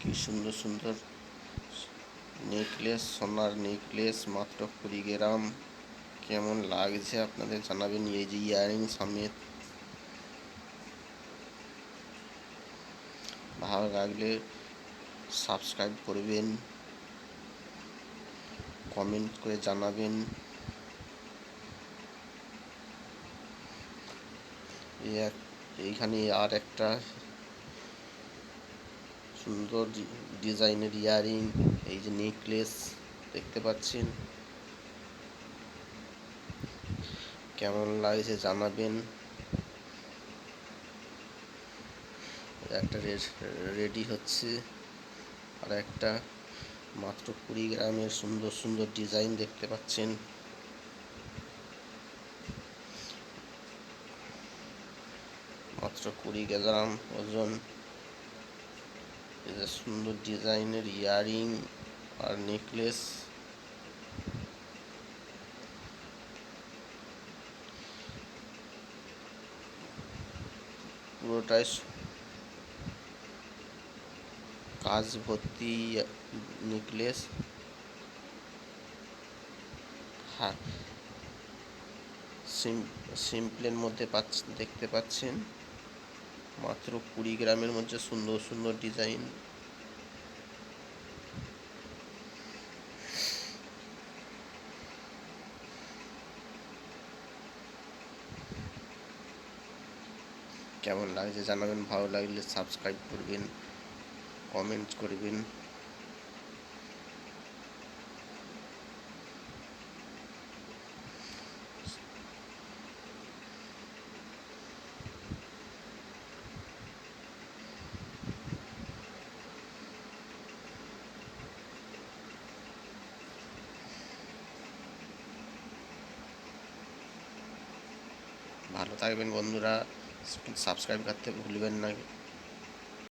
কি সুন্দর সুন্দর নেকলেস, সোনার নেকলেস, মাত্র 20 গ্রাম। কেমন লাগছে আপনাদের জানাবেন। এই যে ইয়ারিং সমেত। ভালো লাগলে সাবস্ক্রাইব করবেন, কমেন্ট করে জানাবেন। এইখানে আর একটা সুন্দর ডিজাইনের ইয়ারিং, এই যে নেকলেস দেখতে পাচ্ছেন। কেমন লাগছে জানাবেন। একটা রেডি হচ্ছে, আর একটা মাত্র 20 গ্রামের সুন্দর সুন্দর ডিজাইন দেখতে পাচ্ছেন। মাত্র 20 গ্রাম ওজন। এই যে সুন্দর ডিজাইনের ইয়ারিং আর নেকলেস। পুরোটাই কাজ ভর্তি নেকলেস। হ্যাঁ, সিম্পলের মধ্যে দেখতে পাচ্ছেন। মাত্র 20 গ্রামের মধ্যে সুন্দর সুন্দর ডিজাইন। কেমন লাগছে জানাবেন। ভালো লাগলে সাবস্ক্রাইব করবেন, কমেন্ট করবেন। ভালো থাকবেন বন্ধুরা, সাবস্ক্রাইব করতে ভুলবেন না।